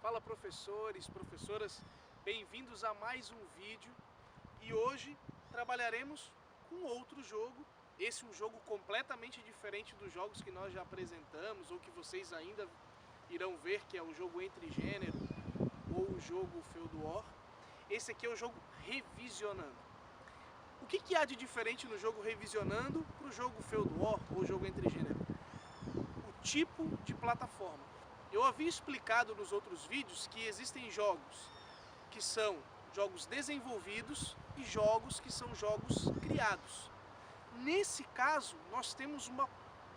Fala professores, professoras, bem-vindos a mais um vídeo e hoje trabalharemos com outro jogo. Esse é um jogo completamente diferente dos jogos que nós já apresentamos ou que vocês ainda irão ver, que é o jogo Entre Gênero ou o jogo Feud War. Esse aqui é o jogo Revisionando. O que há de diferente no jogo Revisionando para o jogo Feud War ou o jogo Entre Gênero? O tipo de plataforma. Eu havia explicado nos outros vídeos que existem jogos que são jogos desenvolvidos e jogos que são jogos criados. Nesse caso, nós temos uma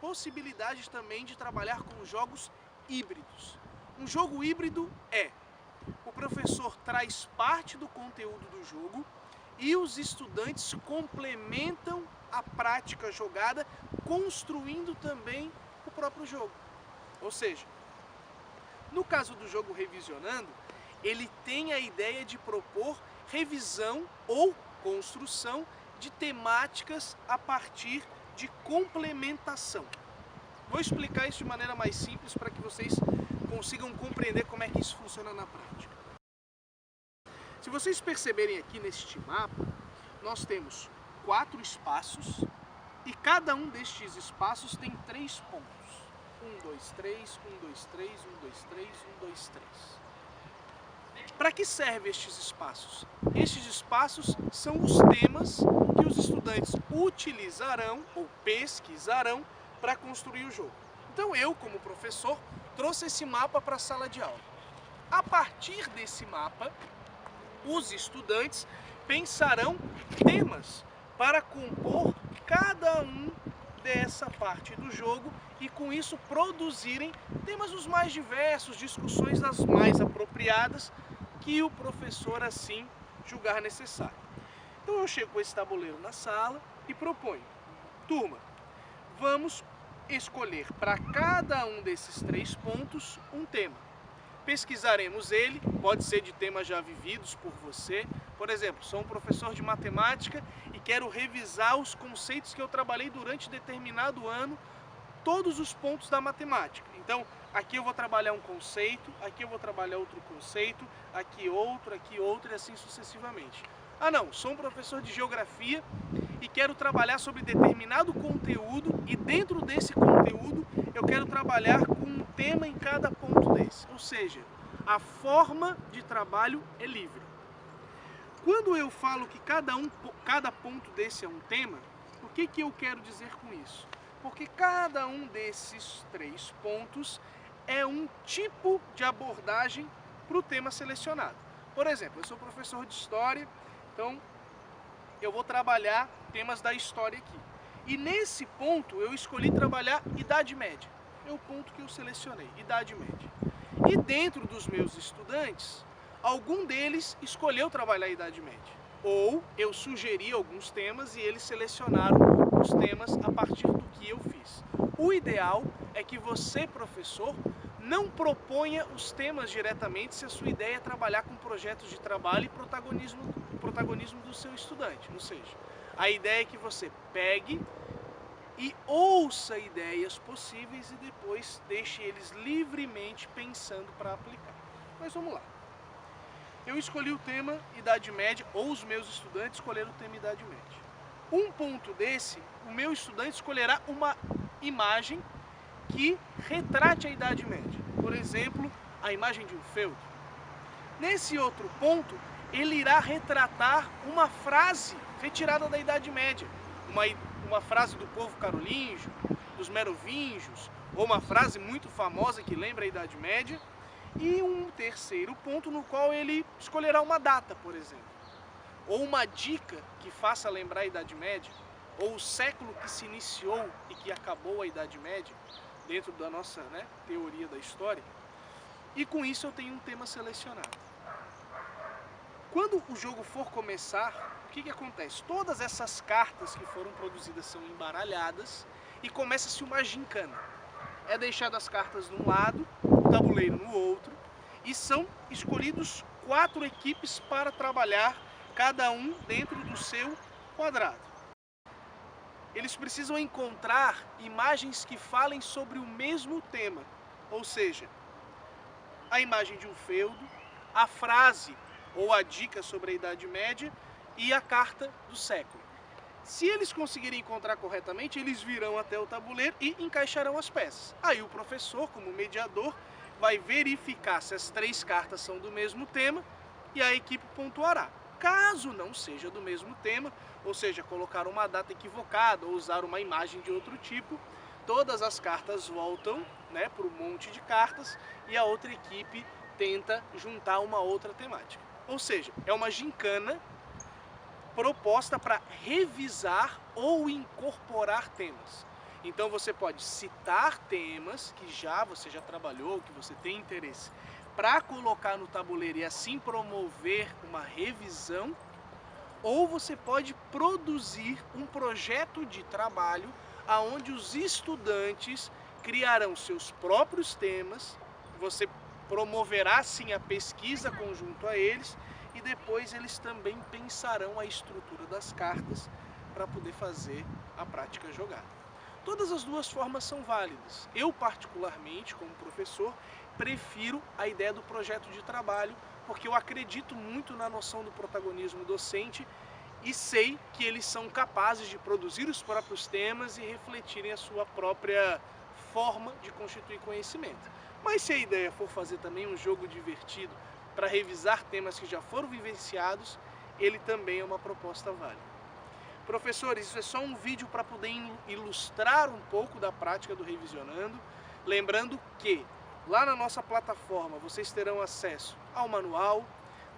possibilidade também de trabalhar com jogos híbridos. Um jogo híbrido o professor traz parte do conteúdo do jogo e os estudantes complementam a prática jogada, construindo também o próprio jogo. Ou seja, no caso do jogo Revisionando, ele tem a ideia de propor revisão ou construção de temáticas a partir de complementação. Vou explicar isso de maneira mais simples para que vocês consigam compreender como é que isso funciona na prática. Se vocês perceberem aqui neste mapa, nós temos 4 espaços e cada um destes espaços tem 3 pontos. 1, 2, 3, 1, 2, 3, 1, 2, 3, 1, 2, 3. Para que servem estes espaços? Estes espaços são os temas que os estudantes utilizarão ou pesquisarão para construir o jogo. Então eu, como professor, trouxe esse mapa para a sala de aula. A partir desse mapa, os estudantes pensarão temas para compor cada um dessa parte do jogo e com isso produzirem temas os mais diversos, discussões das mais apropriadas que o professor assim julgar necessário. Então eu chego com esse tabuleiro na sala e proponho: turma, vamos escolher para cada um desses 3 pontos um tema. Pesquisaremos ele, pode ser de temas já vividos por você. Por exemplo, sou um professor de matemática e quero revisar os conceitos que eu trabalhei durante determinado ano, todos os pontos da matemática. Então, aqui eu vou trabalhar um conceito, aqui eu vou trabalhar outro conceito, aqui outro e assim sucessivamente. Ah não, sou um professor de geografia e quero trabalhar sobre determinado conteúdo e dentro desse conteúdo eu quero trabalhar com um tema em cada ponto desse. Ou seja, a forma de trabalho é livre. Quando eu falo que cada ponto desse é um tema, o que eu quero dizer com isso? Porque cada um desses 3 pontos é um tipo de abordagem para o tema selecionado. Por exemplo, eu sou professor de história, então eu vou trabalhar temas da história aqui. E nesse ponto eu escolhi trabalhar Idade Média. É o ponto que eu selecionei, Idade Média. E dentro dos meus estudantes, algum deles escolheu trabalhar a Idade Média. Ou eu sugeri alguns temas e eles selecionaram os temas a partir do que eu fiz. O ideal é que você, professor, não proponha os temas diretamente se a sua ideia é trabalhar com projetos de trabalho e protagonismo do seu estudante. Ou seja, a ideia é que você pegue e ouça ideias possíveis e depois deixe eles livremente pensando para aplicar. Mas vamos lá. Eu escolhi o tema Idade Média, ou os meus estudantes escolheram o tema Idade Média. Um ponto desse, o meu estudante escolherá uma imagem que retrate a Idade Média. Por exemplo, a imagem de um feudo. Nesse outro ponto, ele irá retratar uma frase retirada da Idade Média. Uma frase do povo carolíngio, dos merovingios, ou uma frase muito famosa que lembra a Idade Média. E um terceiro ponto no qual ele escolherá uma data, por exemplo. Ou uma dica que faça lembrar a Idade Média, ou o século que se iniciou e que acabou a Idade Média, dentro da nossa teoria da história. E com isso eu tenho um tema selecionado. Quando o jogo for começar, o que acontece? Todas essas cartas que foram produzidas são embaralhadas e começa-se uma gincana. É deixado as cartas de um lado, o tabuleiro no outro, e são escolhidos 4 equipes para trabalhar, cada um dentro do seu quadrado. Eles precisam encontrar imagens que falem sobre o mesmo tema, ou seja, a imagem de um feudo, a frase ou a dica sobre a Idade Média e a carta do século. Se eles conseguirem encontrar corretamente, eles virão até o tabuleiro e encaixarão as peças. Aí o professor, como mediador, vai verificar se as 3 cartas são do mesmo tema e a equipe pontuará. Caso não seja do mesmo tema, ou seja, colocar uma data equivocada ou usar uma imagem de outro tipo, todas as cartas voltam, né, para o monte de cartas e a outra equipe tenta juntar uma outra temática. Ou seja, é uma gincana proposta para revisar ou incorporar temas. Então você pode citar temas que você já trabalhou, que você tem interesse, para colocar no tabuleiro e assim promover uma revisão, ou você pode produzir um projeto de trabalho onde os estudantes criarão seus próprios temas, você promoverá sim a pesquisa conjunto a eles e depois eles também pensarão a estrutura das cartas para poder fazer a prática jogada. Todas as duas formas são válidas. Eu particularmente, como professor, prefiro a ideia do projeto de trabalho porque eu acredito muito na noção do protagonismo docente e sei que eles são capazes de produzir os próprios temas e refletirem a sua própria forma de constituir conhecimento. Mas se a ideia for fazer também um jogo divertido para revisar temas que já foram vivenciados, ele também é uma proposta válida. Professores, isso é só um vídeo para poder ilustrar um pouco da prática do Revisionando. Lembrando que lá na nossa plataforma vocês terão acesso ao manual,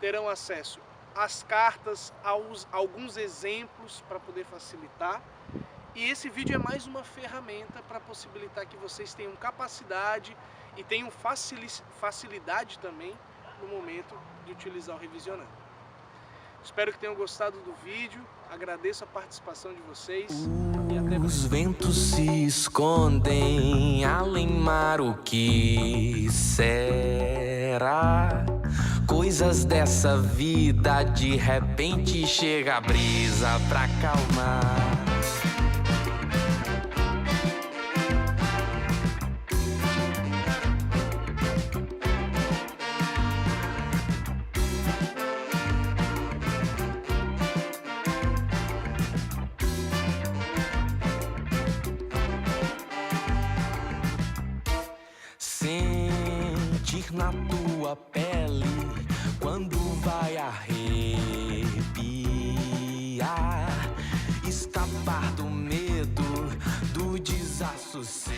terão acesso às cartas, alguns exemplos para poder facilitar. E esse vídeo é mais uma ferramenta para possibilitar que vocês tenham capacidade e tenham facilidade também no momento de utilizar o Revisionando. Espero que tenham gostado do vídeo, agradeço a participação de vocês e até breve. Os ventos se escondem além mar, o que será? Coisas dessa vida, de repente chega a brisa pra acalmar. Sentir na tua pele quando vai arrepiar, escapar do medo, do desassossego.